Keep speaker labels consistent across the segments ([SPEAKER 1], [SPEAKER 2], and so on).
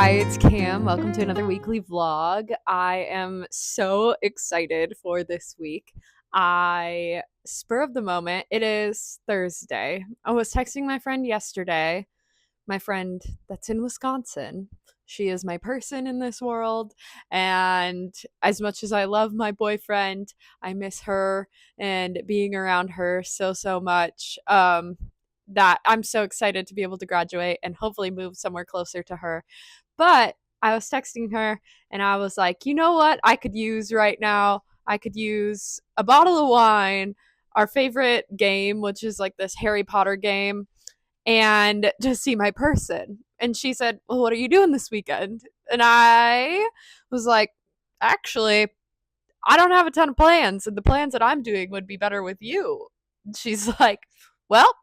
[SPEAKER 1] Hi, it's Cam. Welcome to another weekly vlog. I am so excited for this week. Spur of the moment, it is Thursday. I was texting my friend yesterday, my friend that's in Wisconsin. She is my person in this world. And as much as I love my boyfriend, I miss her and being around her so much. That I'm so excited to be able to graduate and hopefully move somewhere closer to her. But I was texting her and I was like, you know what I could use right now? I could use a bottle of wine, our favorite game, which is like this Harry Potter game, and just see my person. And she said, well, what are you doing this weekend? And I was like, actually, I don't have a ton of plans, and the plans that I'm doing would be better with you. She's like, well,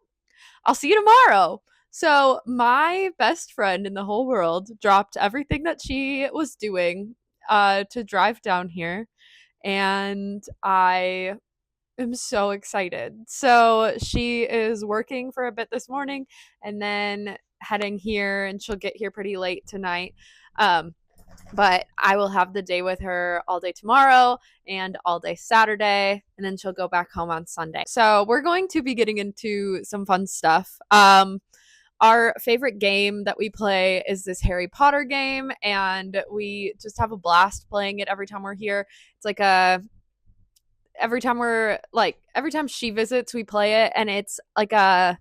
[SPEAKER 1] I'll see you tomorrow. So my best friend in the whole world dropped everything that she was doing to drive down here, and I am so excited. So she is working for a bit this morning and then heading here, and she'll get here pretty late tonight. But I will have the day with her all day tomorrow and all day Saturday, and then she'll go back home on Sunday. So we're going to be getting into some fun stuff. Our favorite game that we play is this Harry Potter game, and we just have a blast playing it every time we're here. It's like every time she visits, we play it, and it's a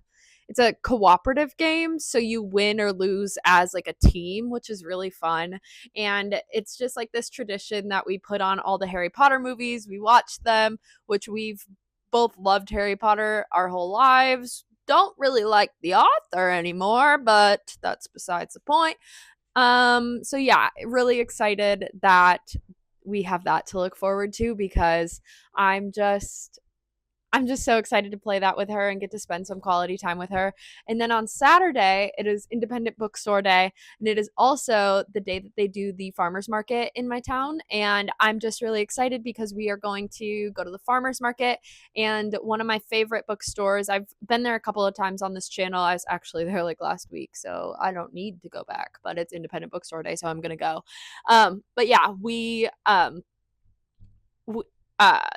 [SPEAKER 1] cooperative game, so you win or lose as like a team, which is really fun. And it's just like this tradition that we put on all the Harry Potter movies. We watch them, which we've both loved Harry Potter our whole lives. Don't really like the author anymore, but that's besides the point. So yeah, really excited that we have that to look forward to, because I'm just I'm just so excited to play that with her and get to spend some quality time with her. And then on Saturday, it is Independent Bookstore Day, and it is also the day that they do the farmers market in my town. And I'm just really excited because we are going to go to the farmers market, and one of my favorite bookstores. I've been there a couple of times on this channel. I was actually there like last week, so I don't need to go back, but it's Independent Bookstore Day, so I'm going to go. But yeah,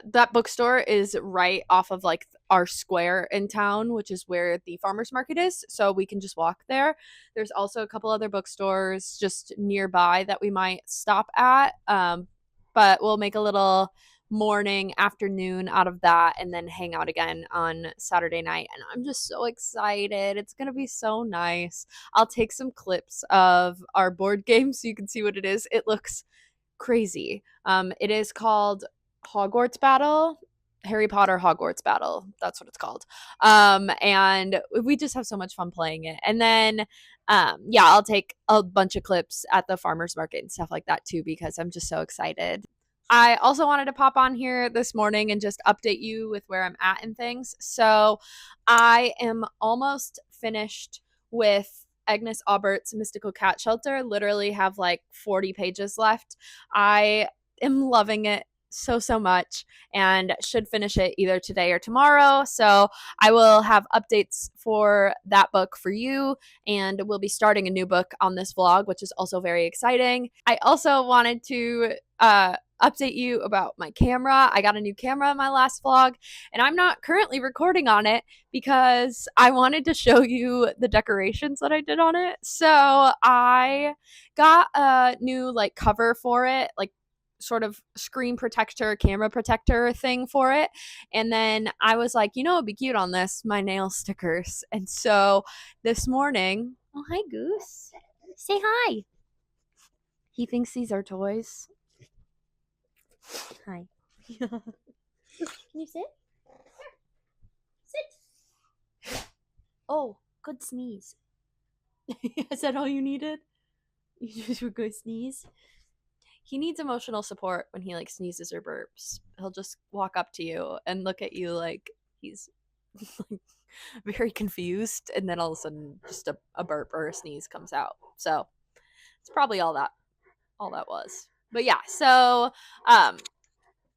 [SPEAKER 1] that bookstore is right off of like our square in town, which is where the farmers market is, so we can just walk there. There's also a couple other bookstores just nearby that we might stop at, but we'll make a little morning afternoon out of that and then hang out again on Saturday night. And I'm just so excited. It's gonna be so nice. I'll take some clips of our board game so you can see what it is. It looks crazy. It is called Hogwarts Battle, Harry Potter Hogwarts Battle. That's what it's called. And we just have so much fun playing it. And then, yeah, I'll take a bunch of clips at the farmers market and stuff like that too, because I'm just so excited. I also wanted to pop on here this morning and just update you with where I'm at and things. So I am almost finished with Agnes Aubert's Mystical Cat Shelter. Literally have like 40 pages left. I am loving it so much and should finish it either today or tomorrow. So I will have updates for that book for you, and we'll be starting a new book on this vlog, which is also very exciting. I also wanted to update you about my camera. I got a new camera in my last vlog, and I'm not currently recording on it because I wanted to show you the decorations that I did on it. So I got a new like cover for it, like sort of screen protector, camera protector thing for it. And then I was like, you know, it'd be cute on this, my nail stickers. And so this morning, oh, hi, Goose. Say hi. He thinks these are toys. Hi. Can you sit? Sit. Oh, good sneeze. Is that all you needed? You just were good sneeze? He needs emotional support when he like sneezes or burps. He'll just walk up to you and look at you like he's like very confused, and then all of a sudden just a burp or a sneeze comes out. So it's probably all that was. But yeah, so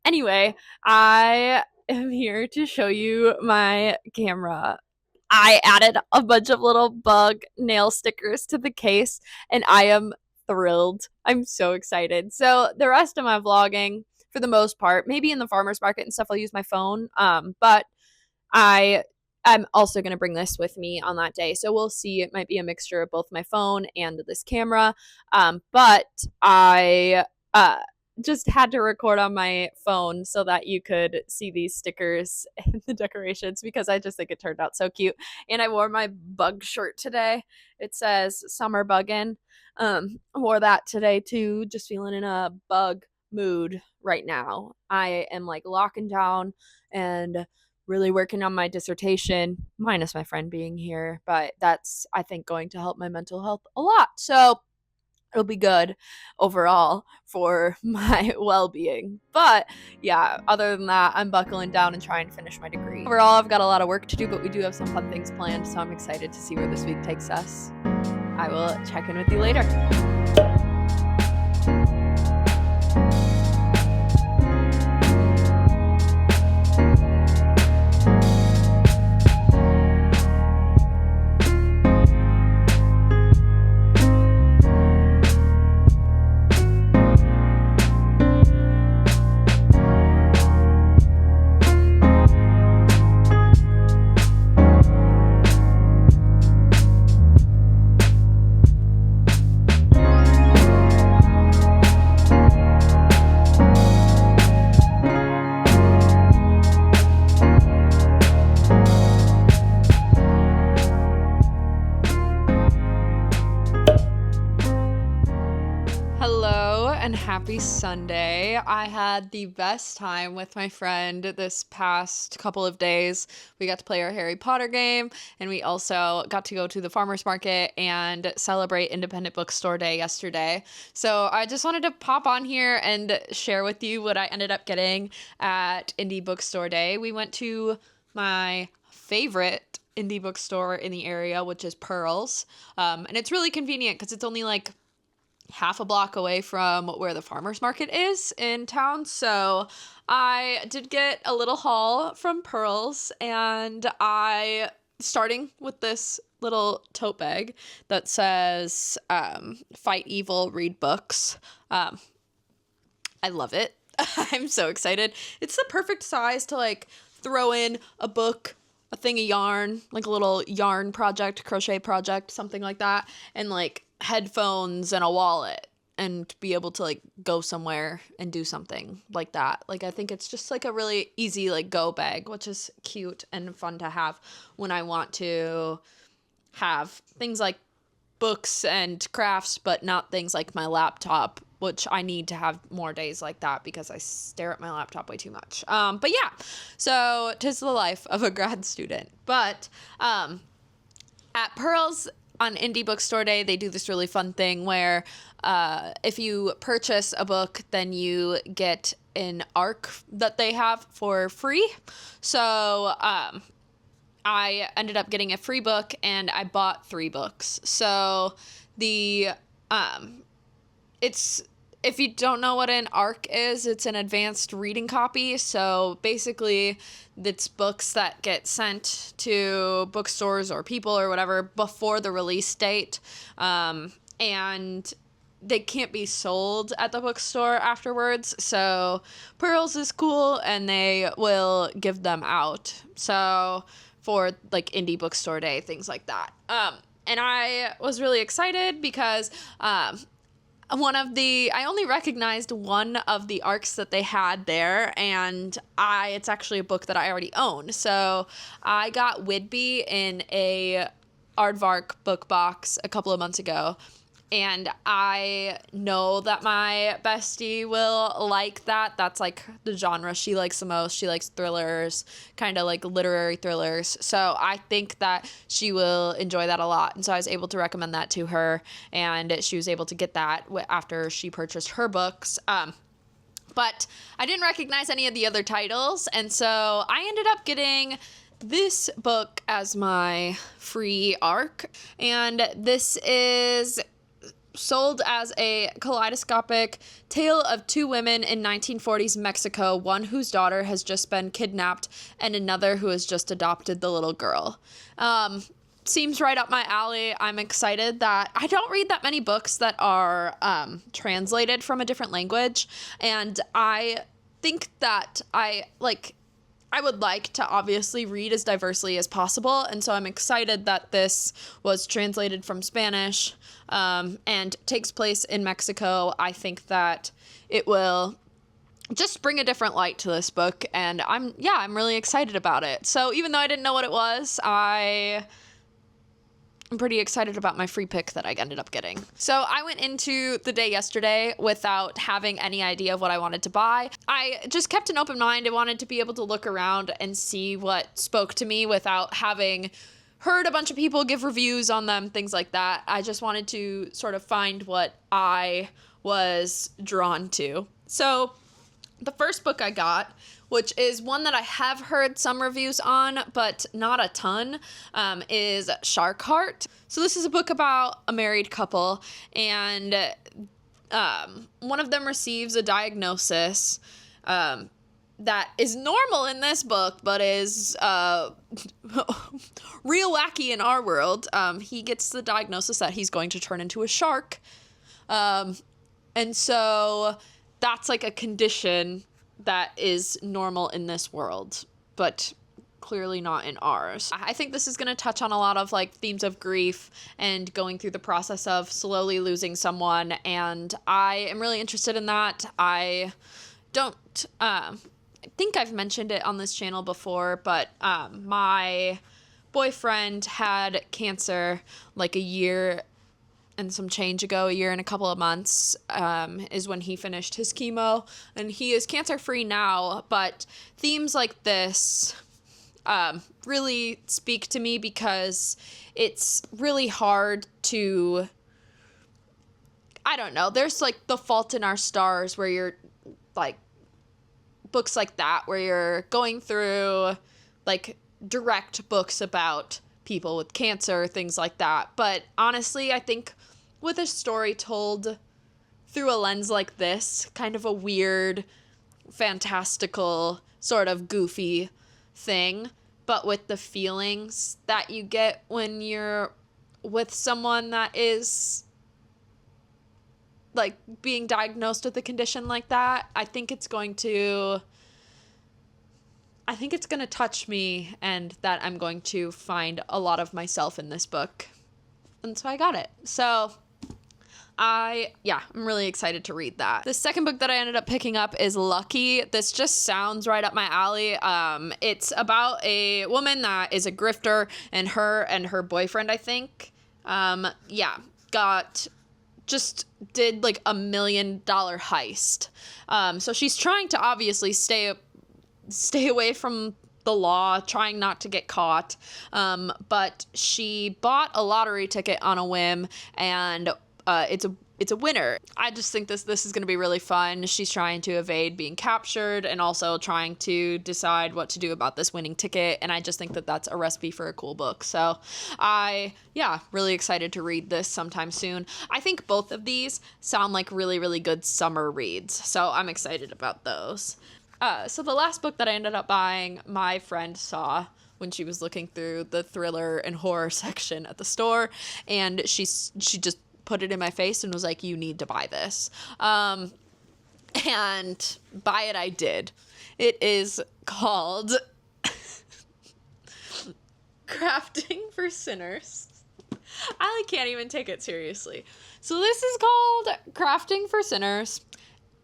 [SPEAKER 1] anyway, I am here to show you my camera. I added a bunch of little bug nail stickers to the case, and I am thrilled. I'm so excited. So the rest of my vlogging, for the most part, maybe in the farmer's market and stuff, I'll use my phone. But I'm also going to bring this with me on that day. So we'll see. It might be a mixture of both my phone and this camera. But I just had to record on my phone so that you could see these stickers and the decorations because I just think it turned out so cute. And I wore my bug shirt today. It says summer buggin'. I wore that today too, just feeling in a bug mood right now. I am like locking down and really working on my dissertation, minus my friend being here, but that's, I think, going to help my mental health a lot. So it'll be good overall for my well-being. But yeah, other than that, I'm buckling down and trying to finish my degree. Overall, I've got a lot of work to do, but we do have some fun things planned, so I'm excited to see where this week takes us. I will check in with you later. And happy Sunday. I had the best time with my friend this past couple of days. We got to play our Harry Potter game, and we also got to go to the farmer's market and celebrate Independent Bookstore Day yesterday. So I just wanted to pop on here and share with you what I ended up getting at Indie Bookstore Day. We went to my favorite indie bookstore in the area, which is Pearls. And it's really convenient because it's only like half a block away from where the farmer's market is in town. So I did get a little haul from Pearls, and starting with this little tote bag that says fight evil, read books. I love it. I'm so excited. It's the perfect size to like throw in a book, a thing of yarn, like a little yarn project, crochet project, something like that, and like headphones and a wallet, and be able to like go somewhere and do something like that. Like I think it's just like a really easy like go bag, which is cute and fun to have when I want to have things like books and crafts, but not things like my laptop, which I need to have more days like that because I stare at my laptop way too much. But yeah, so 'tis the life of a grad student. But at Pearls on Indie Bookstore Day, they do this really fun thing where if you purchase a book, then you get an ARC that they have for free. So I ended up getting a free book, and I bought 3 books. So it's, if you don't know what an ARC is, it's an advanced reading copy. So basically, it's books that get sent to bookstores or people or whatever before the release date. And they can't be sold at the bookstore afterwards. So Pearls is cool, and they will give them out. So for like Indie Bookstore Day, things like that. And I was really excited because I only recognized one of the ARCs that they had there, and it's actually a book that I already own. So I got Whidbey in a Aardvark book box a couple of months ago, and I know that my bestie will like that. That's like the genre she likes the most. She likes thrillers, kind of like literary thrillers. So I think that she will enjoy that a lot. And so I was able to recommend that to her, and she was able to get that after she purchased her books. But I didn't recognize any of the other titles, and so I ended up getting this book as my free ARC. And this is sold as a kaleidoscopic tale of 2 women in 1940s Mexico, one whose daughter has just been kidnapped and another who has just adopted the little girl.
[SPEAKER 2] seems right up my alley. I'm excited that I don't read that many books that are translated from a different language, and I think that I would like to obviously read as diversely as possible, and so I'm excited that this was translated from Spanish and takes place in Mexico. I think that it will just bring a different light to this book, and I'm really excited about it. So even though I didn't know what it was, I'm pretty excited about my free pick that I ended up getting. So I went into the day yesterday without having any idea of what I wanted to buy. I just kept an open mind. I wanted to be able to look around and see what spoke to me without having heard a bunch of people give reviews on them, things like that. I just wanted to sort of find what I was drawn to. So the first book I got, which is one that I have heard some reviews on, but not a ton, is Shark Heart. So this is a book about a married couple, and one of them receives a diagnosis that is normal in this book, but is real wacky in our world. He gets the diagnosis that he's going to turn into a shark. And so that's like a condition that is normal in this world, but clearly not in ours. I think this is going to touch on a lot of like themes of grief and going through the process of slowly losing someone, and I am really interested in that. I don't I think I've mentioned it on this channel before, but my boyfriend had cancer like a year and some change ago, a year and a couple of months, is when he finished his chemo, and he is cancer-free now, but themes like this really speak to me because it's really hard to, I don't know, there's like The Fault in Our Stars where you're like, books like that where you're going through like direct books about people with cancer, things like that. But honestly, I think with a story told through a lens like this, kind of a weird, fantastical, sort of goofy thing, but with the feelings that you get when you're with someone that is like being diagnosed with a condition like that, I think it's going to touch me, and that I'm going to find a lot of myself in this book. And so I got it. So I'm really excited to read that. The second book that I ended up picking up is Lucky. This just sounds right up my alley. It's about a woman that is a grifter, and her boyfriend, I think, did like $1 million heist. So she's trying to obviously stay away from the law, trying not to get caught. But she bought a lottery ticket on a whim, and it's a winner. I just think this is going to be really fun. She's trying to evade being captured and also trying to decide what to do about this winning ticket. And I just think that that's a recipe for a cool book. So really excited to read this sometime soon. I think both of these sound like really, really good summer reads. So I'm excited about those. So the last book that I ended up buying, my friend saw when she was looking through the thriller and horror section at the store, and she just put it in my face and was like, you need to buy this. And buy it I did. It is called Crafting for Sinners. I can't even take it seriously. So this is called Crafting for Sinners,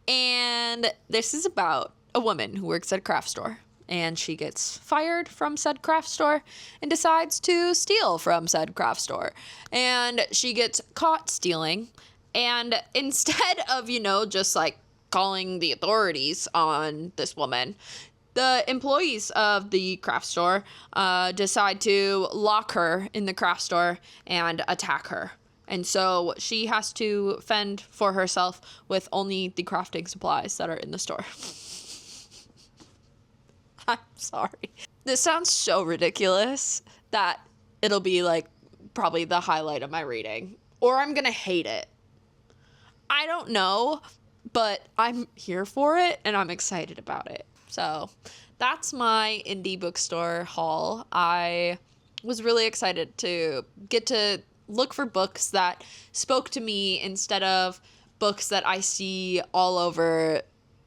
[SPEAKER 2] and this is about a woman who works at a craft store, and she gets fired from said craft store and decides to steal from said craft store, and she gets caught stealing, and instead of, just like calling the authorities on this woman, the employees of the craft store decide to lock her in the craft store and attack her. And so she has to fend for herself with only the crafting supplies that are in the store. I'm sorry. This sounds so ridiculous that it'll be like probably the highlight of my reading, or I'm gonna hate it. I don't know, but I'm here for it and I'm excited about it. So that's my indie bookstore haul. I was really excited to get to look for books that spoke to me instead of books that I see all over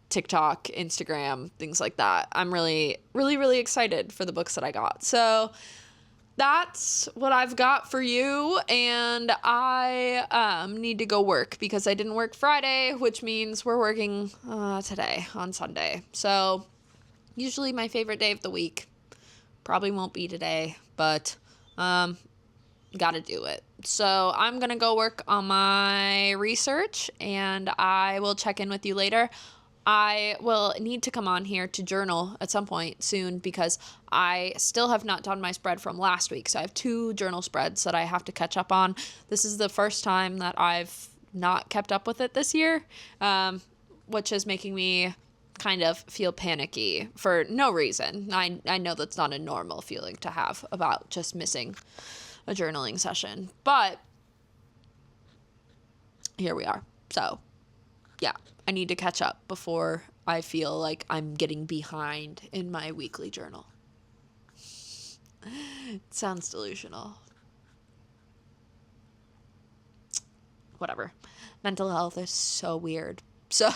[SPEAKER 2] TikTok, Instagram, things like that. I'm really, really, really excited for the books that I got. So that's what I've got for you. And I need to go work because I didn't work Friday, which means we're working today on Sunday. So usually my favorite day of the week. Probably won't be today, but gotta do it. So I'm gonna go work on my research and I will check in with you later. I will need to come on here to journal at some point soon because I still have not done my spread from last week. So I have 2 journal spreads that I have to catch up on. This is the first time that I've not kept up with it this year, which is making me kind of feel panicky for no reason. I know that's not a normal feeling to have about just missing a journaling session, but here we are. So yeah, I need to catch up before I feel like I'm getting behind in my weekly journal. It sounds delusional. Whatever. Mental health is so weird. So,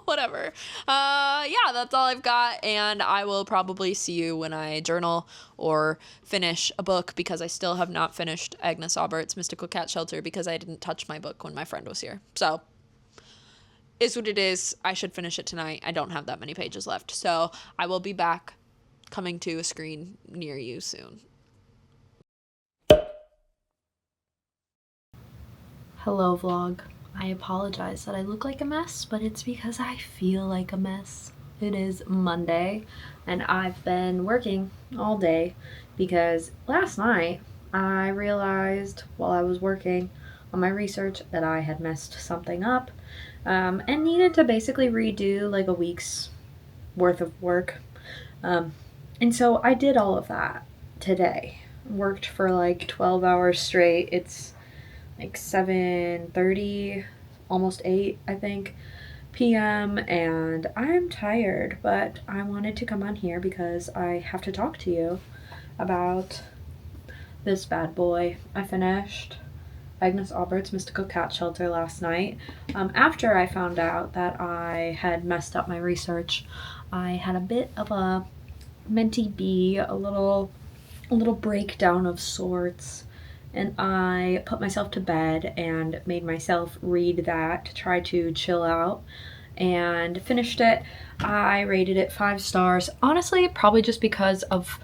[SPEAKER 2] whatever. Yeah, that's all I've got. And I will probably see you when I journal or finish a book because I still have not finished Agnes Aubert's Mystical Cat Shelter because I didn't touch my book when my friend was here. So, is what it is. I should finish it tonight. I don't have that many pages left. So, I will be back coming to a screen near you soon.
[SPEAKER 1] Hello, vlog. I apologize that I look like a mess, but it's because I feel like a mess. It is Monday, and I've been working all day because last night I realized while I was working on my research that I had messed something up and needed to basically redo like a week's worth of work. And so I did all of that today. Worked for like 12 hours straight. It's like 7:30, almost 8, I think, p.m. and I'm tired, but I wanted to come on here because I have to talk to you about this bad boy. I finished Agnes Aubert's Mystical Cat Shelter last night. After I found out that I had messed up my research, I had a bit of a mentee bee, a little breakdown of sorts, and I put myself to bed and made myself read that to try to chill out, and finished it. I rated it 5 stars. Honestly, probably just because of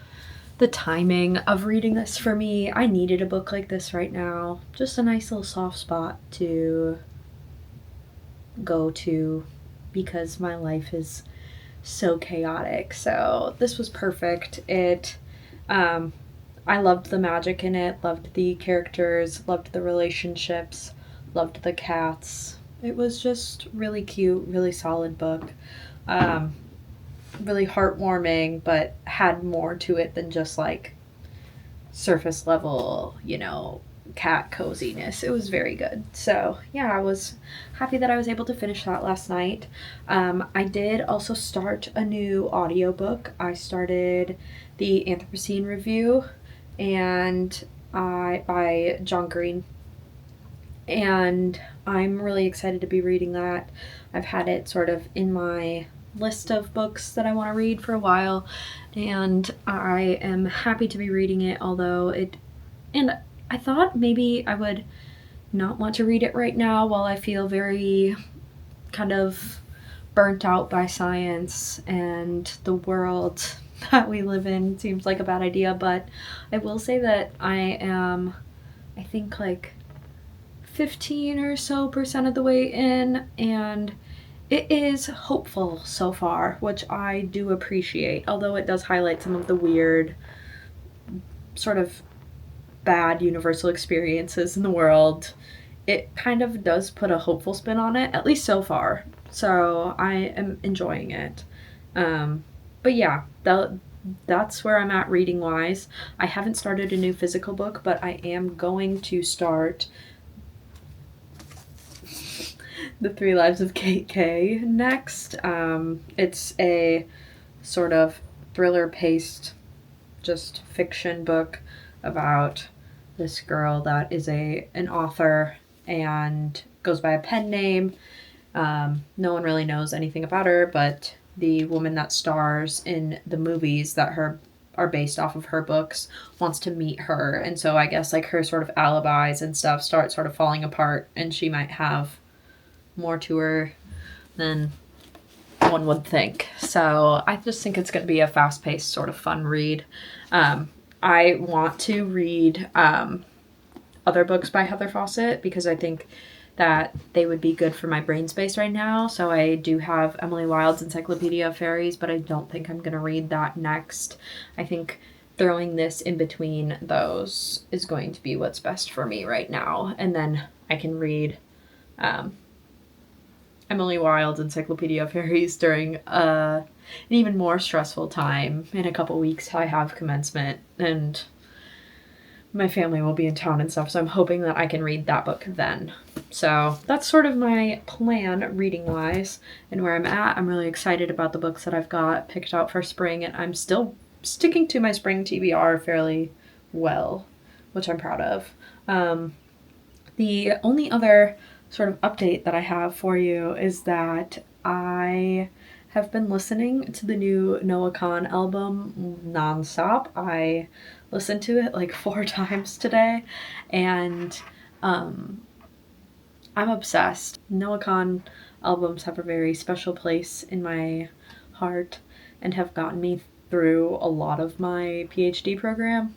[SPEAKER 1] the timing of reading this for me. I needed a book like this right now. Just a nice little soft spot to go to because my life is so chaotic. So this was perfect. I loved the magic in it, loved the characters, loved the relationships, loved the cats. It was just really cute, really solid book. Really heartwarming, but had more to it than just like surface level, cat coziness. It was very good. So yeah, I was happy that I was able to finish that last night. I did also start a new audiobook. I started the Anthropocene Review and by John Green, and I'm really excited to be reading that. I've had it sort of in my list of books that I want to read for a while, and I am happy to be reading it, and I thought maybe I would not want to read it right now while I feel very kind of burnt out by science and the world that we live in. Seems like a bad idea, but I will say that I think like 15 or so percent of the way in, and it is hopeful so far, which I do appreciate, although it does highlight some of the weird sort of bad universal experiences in the world. It kind of does put a hopeful spin on it, at least so far. So I am enjoying it. But yeah, that's where I'm at reading wise. I haven't started a new physical book, but I am going to start The 3 Lives of Kate K next. It's a sort of thriller paced
[SPEAKER 3] just fiction book about this girl that is an author and goes by a pen name. No one really knows anything about her, but the woman that stars in the movies that are based off of her books wants to meet her, and so I guess like her sort of alibis and stuff start sort of falling apart, and she might have more to her than one would think. So I just think it's going to be a fast-paced sort of fun read. I want to read other books by Heather Fawcett because I think that they would be good for my brain space right now. So I do have Emily Wilde's Encyclopedia of Fairies, but I don't think I'm going to read that next. I think throwing this in between those is going to be what's best for me right now. And then I can read Emily Wilde's Encyclopedia of Fairies during an even more stressful time. In a couple weeks, I have commencement, and my family will be in town and stuff, so I'm hoping that I can read that book then. So that's sort of my plan reading-wise and where I'm at. I'm really excited about the books that I've got picked out for spring, and I'm still sticking to my spring TBR fairly well, which I'm proud of. The only other sort of update that I have for you is that I have been listening to the new Noah Kahan album nonstop. I listened to it like 4 times today, and I'm obsessed. Noah Kahan albums have a very special place in my heart and have gotten me through a lot of my PhD program.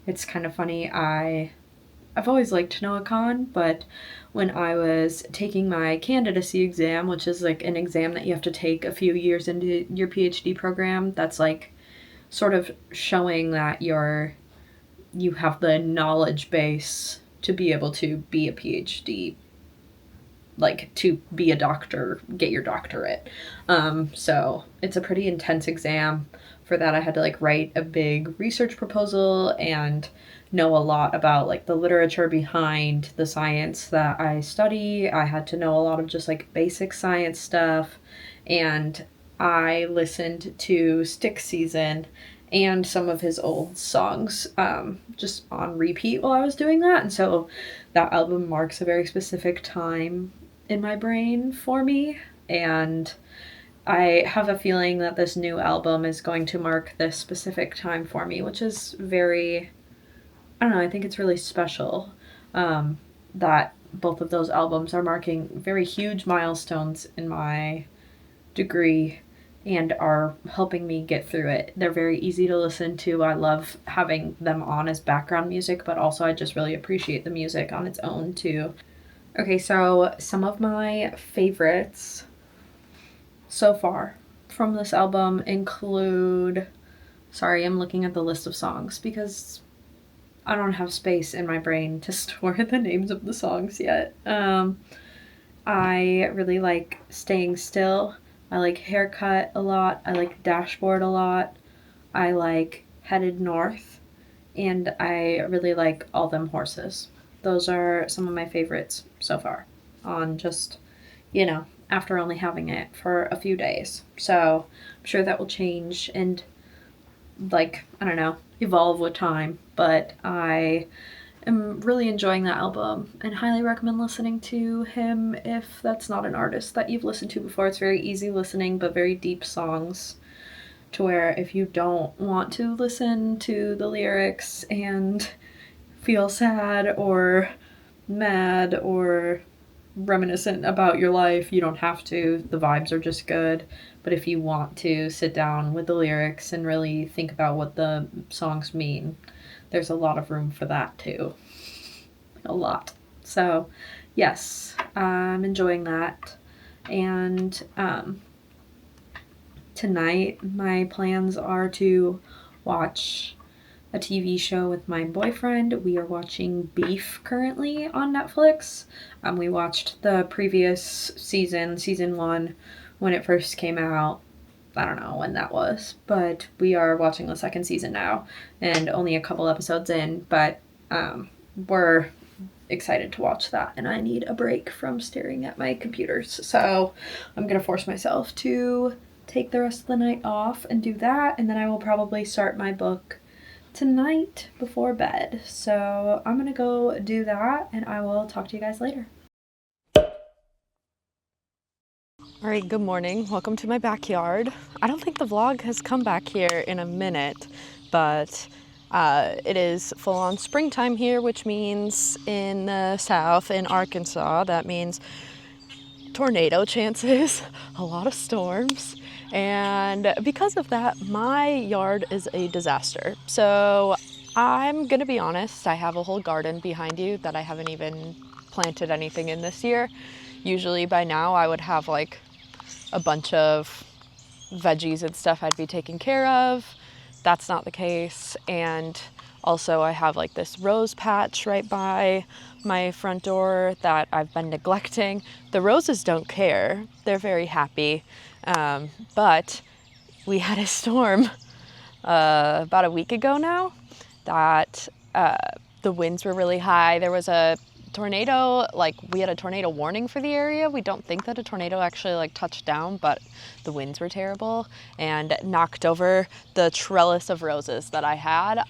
[SPEAKER 3] It's kind of funny. I've always liked Noah Kahan, but when I was taking my candidacy exam, which is like an exam that you have to take a few years into your PhD program, that's like sort of showing that you have the knowledge base to be able to be a PhD, like to be a doctor, get your doctorate. So it's a pretty intense exam. For that, I had to like write a big research proposal and know a lot about like the literature behind the science that I study. I had to know a lot of just like basic science stuff, and I listened to Stick Season and some of his old songs just on repeat while I was doing that. And so that album marks a very specific time in my brain for me, and I have a feeling that this new album is going to mark this specific time for me, which is very, I don't know, I think it's really special that both of those albums are marking very huge milestones in my degree and are helping me get through it. They're very easy to listen to. I love having them on as background music, but also I just really appreciate the music on its own too. Okay, so some of my favorites so far from this album include, sorry, I'm looking at the list of songs because I don't have space in my brain to store the names of the songs yet. I really like Staying Still. I like Haircut a lot. I like Dashboard a lot. I like Headed North. And I really like All Them Horses. Those are some of my favorites so far on just, after only having it for a few days. So I'm sure that will change and, like, I don't know, evolve with time. But I am really enjoying that album and highly recommend listening to him if that's not an artist that you've listened to before. It's very easy listening, but very deep songs, to where if you don't want to listen to the lyrics and feel sad or mad or reminiscent about your life, you don't have to. The vibes are just good. But if you want to sit down with the lyrics and really think about what the songs mean, there's a lot of room for that too. A lot. So yes, I'm enjoying that. And tonight my plans are to watch a TV show with my boyfriend. We are watching Beef currently on Netflix. We watched the previous season 1, when it first came out. I don't know when that was, but we are watching the second season now and only a couple episodes in, but we're excited to watch that, and I need a break from staring at my computers. So I'm going to force myself to take the rest of the night off and do that, and then I will probably start my book tonight before bed. So I'm gonna go do that, and I will talk to you guys later.
[SPEAKER 1] All right, good morning. Welcome to my backyard. I don't think the vlog has come back here in a minute, but it is full-on springtime here, which means in the south, in Arkansas, that means tornado chances, a lot of storms, and because of that, my yard is a disaster. So I'm gonna be honest, I have a whole garden behind you that I haven't even planted anything in this year. Usually by now I would have like a bunch of veggies and stuff I'd be taking care of. That's not the case. And also I have like this rose patch right by my front door that I've been neglecting. The roses don't care. They're very happy. But we had a storm about a week ago now that the winds were really high. There was a tornado, like we had a tornado warning for the area. We don't think that a tornado actually like touched down, but the winds were terrible and knocked over the trellis of roses that I had.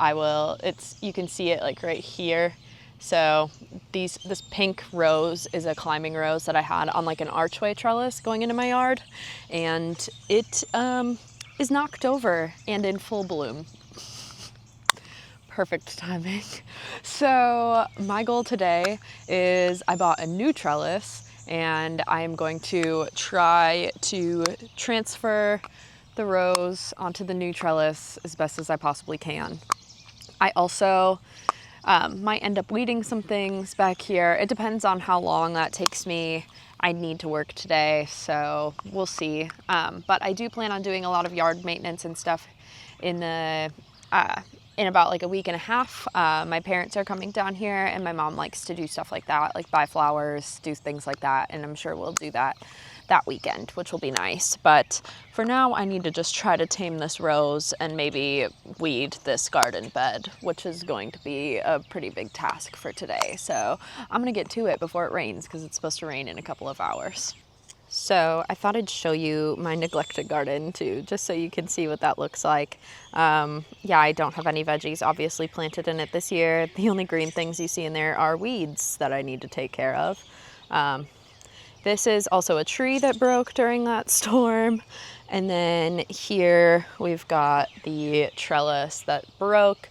[SPEAKER 1] You can see it like right here. So this pink rose is a climbing rose that I had on like an archway trellis going into my yard, and it is knocked over and in full bloom. Perfect timing. So my goal today is I bought a new trellis, and I am going to try to transfer the rose onto the new trellis as best as I possibly can. I also might end up weeding some things back here. It depends on how long that takes me. I need to work today, so we'll see. But I do plan on doing a lot of yard maintenance and stuff in about like a week and a half. My parents are coming down here, and my mom likes to do stuff like that, like buy flowers, do things like that, and I'm sure we'll do that weekend, which will be nice. But for now, I need to just try to tame this rose and maybe weed this garden bed, which is going to be a pretty big task for today. So I'm gonna get to it before it rains, because it's supposed to rain in a couple of hours. So I thought I'd show you my neglected garden too, just so you can see what that looks like. Yeah, I don't have any veggies obviously planted in it this year. The only green things you see in there are weeds that I need to take care of. This is also a tree that broke during that storm. And then here we've got the trellis that broke.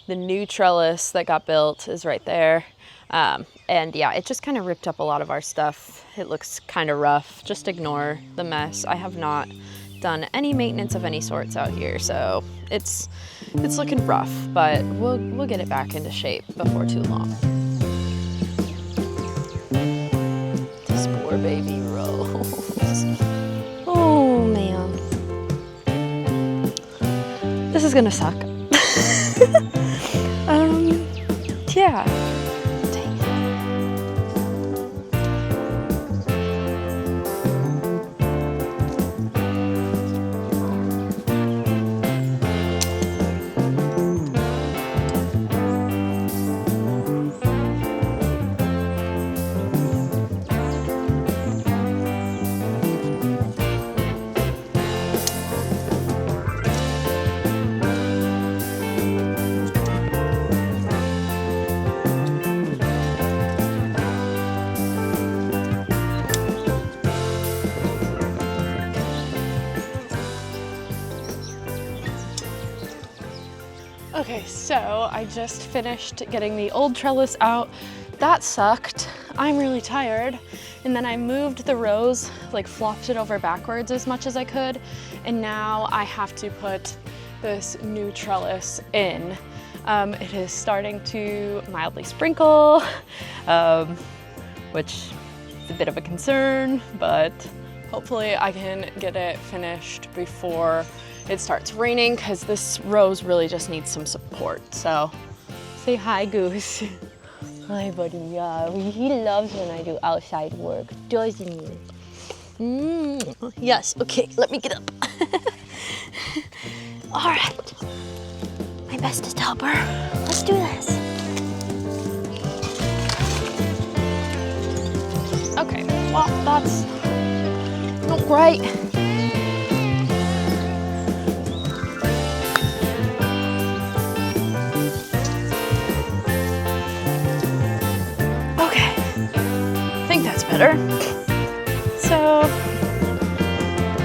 [SPEAKER 1] The new trellis that got built is right there. And yeah, it just kind of ripped up a lot of our stuff. It looks kind of rough. Just ignore the mess. I have not done any maintenance of any sorts out here, so it's looking rough, but we'll get it back into shape before too long. This poor baby rose. Oh man. This is gonna suck. Yeah. Okay, so I just finished getting the old trellis out. That sucked. I'm really tired. And then I moved the rose, like flopped it over backwards as much as I could. And now I have to put this new trellis in. It is starting to mildly sprinkle, which is a bit of a concern, but hopefully I can get it finished before it starts raining, because this rose really just needs some support. So say hi, Goose. Hi, buddy. Yeah, he loves when I do outside work, doesn't he? Yes. Okay, let me get up. All right. My bestest helper. Let's do this. Okay, well, that's not great.
[SPEAKER 2] better. So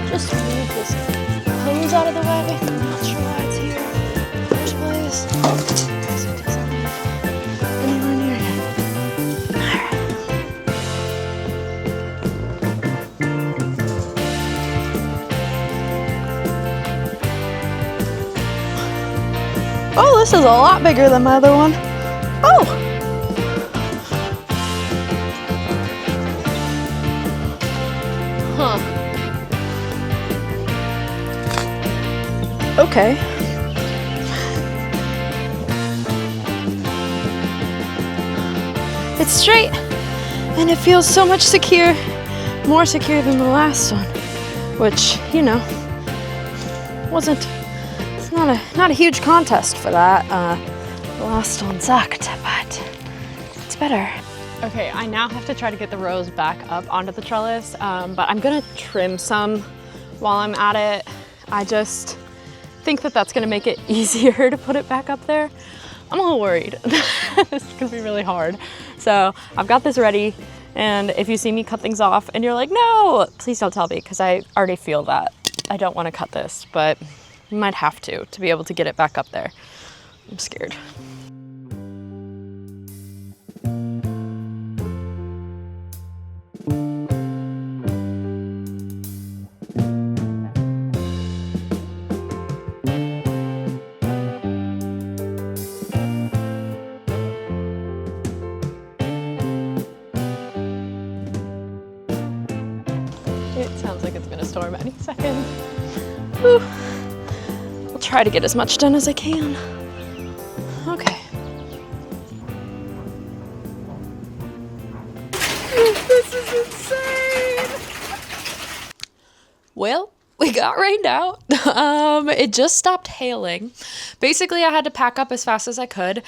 [SPEAKER 2] just move this hose out of the way. I'm not sure why it's here in the first place. So it doesn't leave anywhere near it. Alright. Oh, this is a lot bigger than my other one. Oh! Huh. Okay. It's straight and it feels so much secure, more secure than the last one, which, you know, it's not a huge contest for that. The last one sucked, but it's better. Okay, I now have to try to get the rows back up onto the trellis, but I'm gonna trim some while I'm at it. I just think that that's gonna make it easier to put it back up there. I'm a little worried. This is gonna be really hard. So I've got this ready, and if you see me cut things off and you're like, no, please don't tell me, because I already feel that. I don't wanna cut this, but you might have to be able to get it back up there. I'm scared. It sounds like it's gonna storm any second. Whew. I'll try to get as much done as I can. Okay. This is insane! Well, we got rained out. It just stopped hailing. Basically, I had to pack up as fast as I could.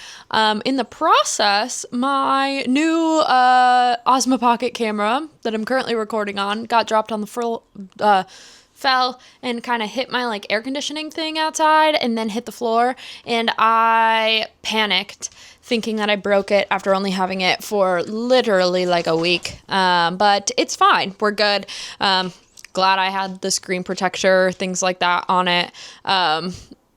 [SPEAKER 2] In the process, my new Osmo Pocket camera that I'm currently recording on got dropped on the fell and kind of hit my like air conditioning thing outside and then hit the floor, and I panicked thinking that I broke it after only having it for literally like a week. But it's fine. We're good. Glad I had the screen protector, things like that on it.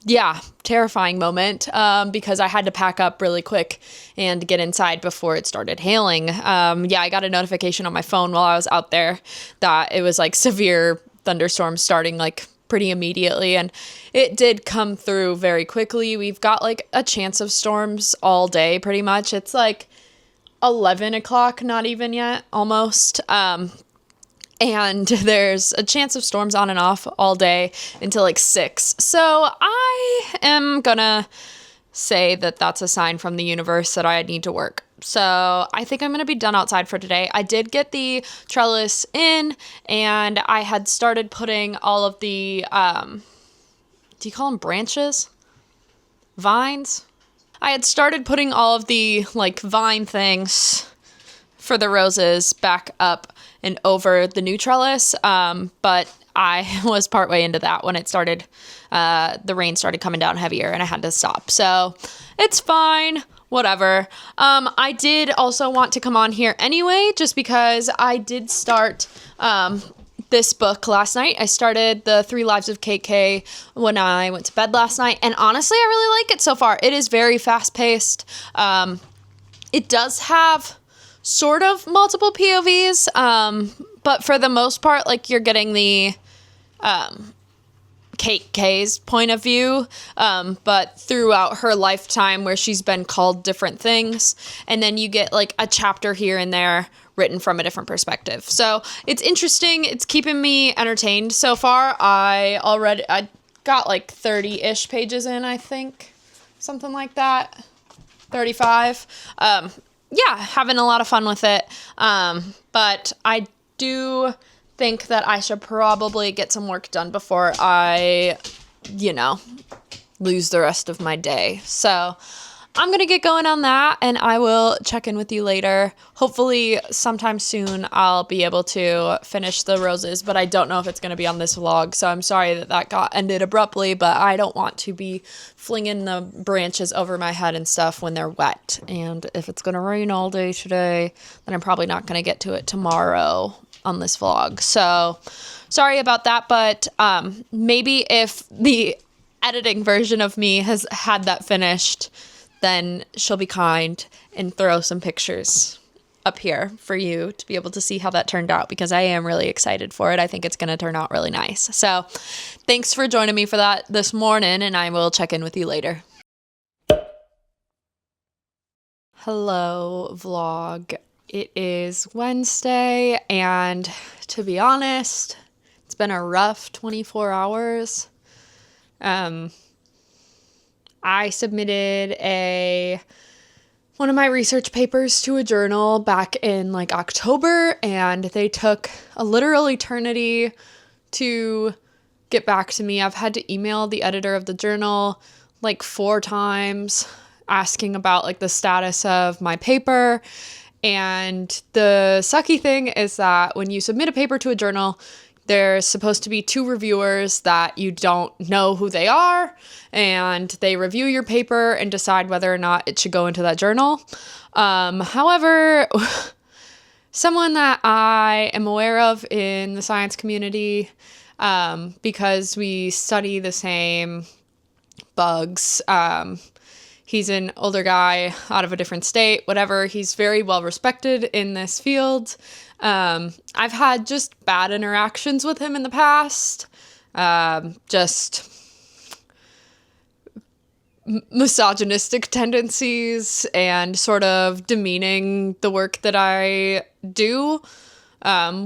[SPEAKER 2] Yeah, terrifying moment because I had to pack up really quick and get inside before it started hailing. Yeah, I got a notification on my phone while I was out there that it was like severe thunderstorms starting like pretty immediately, and it did come through very quickly. We've got like a chance of storms all day pretty much. It's like 11 o'clock, not even yet, almost. And there's a chance of storms on and off all day until like 6. So I am gonna say that that's a sign from the universe that I need to work. So I think I'm gonna be done outside for today. I did get the trellis in, and I had started putting all of the, do you call them branches? Vines? I had started putting all of the like vine things for the roses back up and over the new trellis, but I was partway into that when it started, the rain started coming down heavier and I had to stop. So it's fine, whatever. I did also want to come on here anyway, just because I did start this book last night. I started the 3 Lives of KK when I went to bed last night, and honestly, I really like it so far. It is very fast-paced. It does have sort of multiple POVs, but for the most part, like, you're getting the KK's point of view, but throughout her lifetime where she's been called different things, and then you get like a chapter here and there written from a different perspective. So it's interesting. It's keeping me entertained so far. I got like 30-ish pages in, I think, something like that, 35. Yeah, having a lot of fun with it. But I do think that I should probably get some work done before I, lose the rest of my day. So I'm going to get going on that, and I will check in with you later. Hopefully sometime soon I'll be able to finish the roses, but I don't know if it's going to be on this vlog, so I'm sorry that got ended abruptly, but I don't want to be flinging the branches over my head and stuff when they're wet. And if it's going to rain all day today, then I'm probably not going to get to it tomorrow on this vlog. So sorry about that, but maybe if the editing version of me has had that finished, then she'll be kind and throw some pictures up here for you to be able to see how that turned out, because I am really excited for it. I think it's going to turn out really nice. So thanks for joining me for that this morning, and I will check in with you later. Hello, vlog. It is Wednesday, and to be honest, it's been a rough 24 hours. I submitted one of my research papers to a journal back in like October, and they took a literal eternity to get back to me. I've had to email the editor of the journal like 4 times asking about like the status of my paper. And the sucky thing is that when you submit a paper to a journal, there's supposed to be 2 reviewers that you don't know who they are, and they review your paper and decide whether or not it should go into that journal. However, someone that I am aware of in the science community, because we study the same bugs, he's an older guy out of a different state, whatever. He's very well respected in this field. I've had just bad interactions with him in the past. Just misogynistic tendencies and sort of demeaning the work that I do,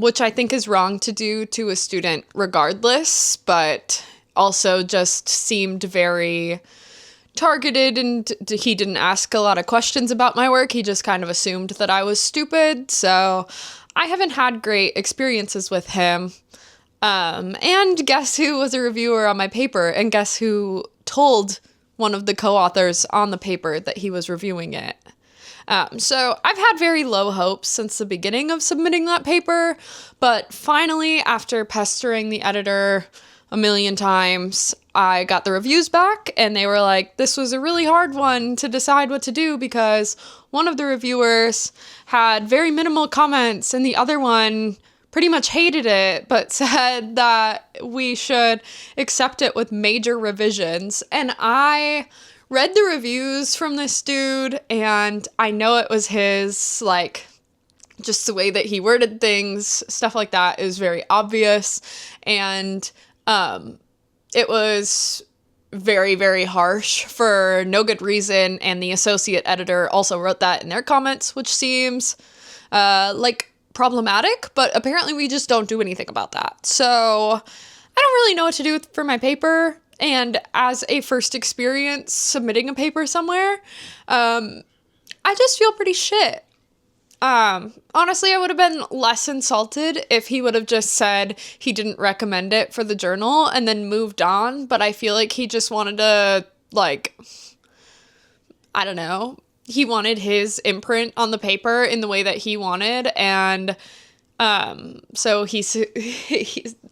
[SPEAKER 2] which I think is wrong to do to a student regardless, but also just seemed very targeted, and he didn't ask a lot of questions about my work. He just kind of assumed that I was stupid. So I haven't had great experiences with him. And guess who was a reviewer on my paper? And guess who told one of the co-authors on the paper that he was reviewing it? So I've had very low hopes since the beginning of submitting that paper, but finally, after pestering the editor a million times, I got the reviews back, and they were like, this was a really hard one to decide what to do because one of the reviewers had very minimal comments and the other one pretty much hated it, but said that we should accept it with major revisions. And I read the reviews from this dude, and I know it was his, like, just the way that he worded things, stuff like that is very obvious. And it was very, very harsh for no good reason, and the associate editor also wrote that in their comments, which seems like problematic, but apparently we just don't do anything about that. So I don't really know what to do for my paper, and as a first experience submitting a paper somewhere, I just feel pretty shit. Honestly, I would have been less insulted if he would have just said he didn't recommend it for the journal and then moved on, but I feel like he just wanted to, like, I don't know, he wanted his imprint on the paper in the way that he wanted, and so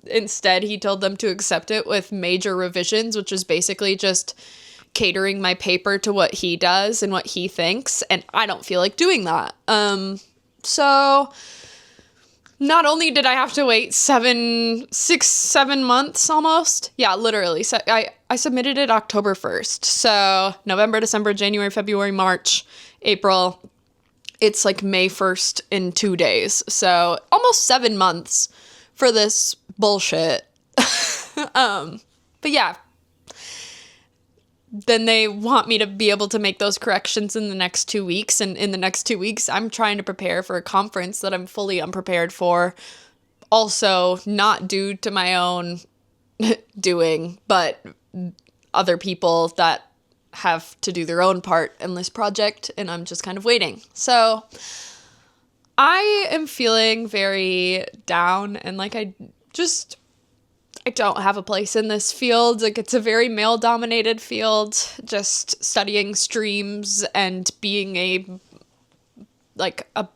[SPEAKER 2] instead he told them to accept it with major revisions, which is basically just catering my paper to what he does and what he thinks, and I don't feel like doing that. So not only did I have to wait 7 months almost, yeah, literally, so I submitted it October 1st, so November, December, January, February, March, April, it's like May 1st in 2 days, so almost 7 months for this bullshit. But yeah, then they want me to be able to make those corrections in the next 2 weeks. And in the next 2 weeks, I'm trying to prepare for a conference that I'm fully unprepared for. Also, not due to my own doing, but other people that have to do their own part in this project. And I'm just kind of waiting. So I am feeling very down, and like I I don't have a place in this field. Like, it's a very male-dominated field, just studying streams and being a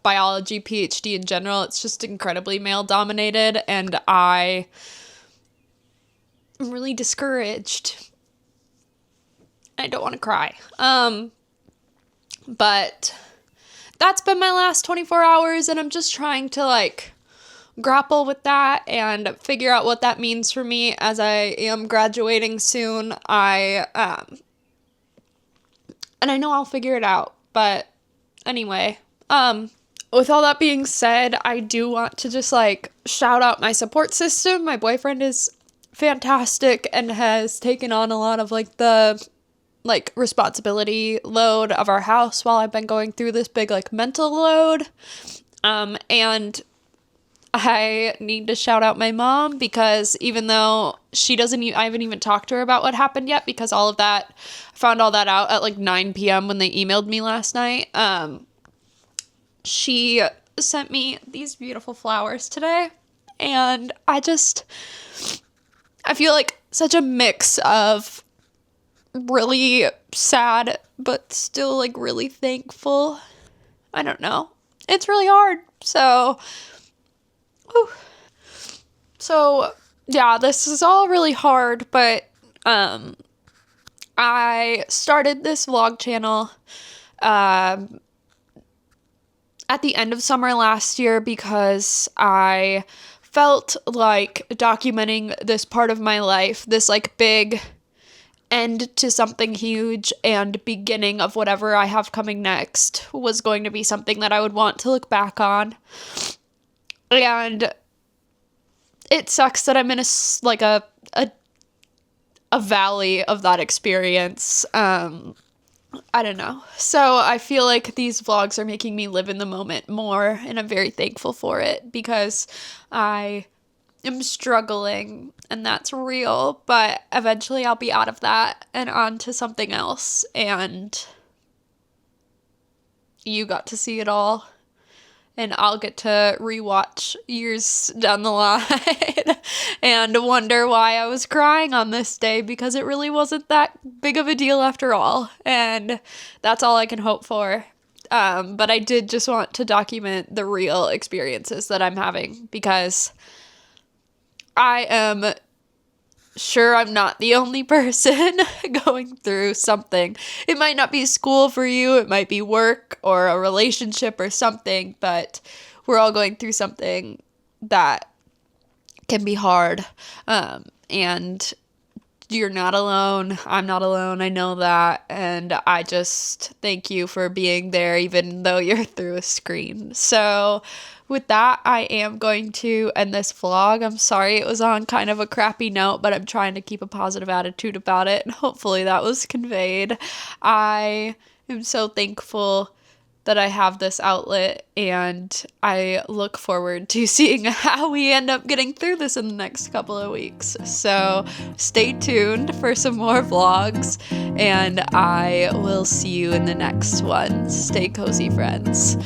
[SPEAKER 2] biology PhD in general. It's just incredibly male-dominated, and I am really discouraged. I don't want to cry. But that's been my last 24 hours, and I'm just trying to, like, grapple with that and figure out what that means for me as I am graduating soon. And I know I'll figure it out, but anyway, with all that being said, I do want to just, like, shout out my support system. My boyfriend is fantastic and has taken on a lot of, like, the, like, responsibility load of our house while I've been going through this big, like, mental load. And I need to shout out my mom, because even though I haven't even talked to her about what happened yet, because all of that, I found all that out at, like, 9 p.m. when they emailed me last night. She sent me these beautiful flowers today, and I feel like such a mix of really sad, but still, like, really thankful. I don't know. It's really hard. So, whew. So, yeah, this is all really hard, but, I started this vlog channel, at the end of summer last year because I felt like documenting this part of my life, this, like, big end to something huge and beginning of whatever I have coming next, was going to be something that I would want to look back on. And it sucks that I'm in a valley of that experience. I don't know. So I feel like these vlogs are making me live in the moment more, and I'm very thankful for it, because I am struggling, and that's real, but eventually I'll be out of that and on to something else, and you got to see it all, and I'll get to rewatch years down the line and wonder why I was crying on this day, because it really wasn't that big of a deal after all, and that's all I can hope for. But I did just want to document the real experiences that I'm having, because I am sure I'm not the only person going through something. It might not be school for you, it might be work or a relationship or something, but we're all going through something that can be hard. And you're not alone. I'm not alone. I know that. And I just thank you for being there, even though you're through a screen. So with that, I am going to end this vlog. I'm sorry it was on kind of a crappy note, but I'm trying to keep a positive attitude about it, and hopefully that was conveyed. I am so thankful that I have this outlet, and I look forward to seeing how we end up getting through this in the next couple of weeks. So stay tuned for some more vlogs, and I will see you in the next one. Stay cozy, friends.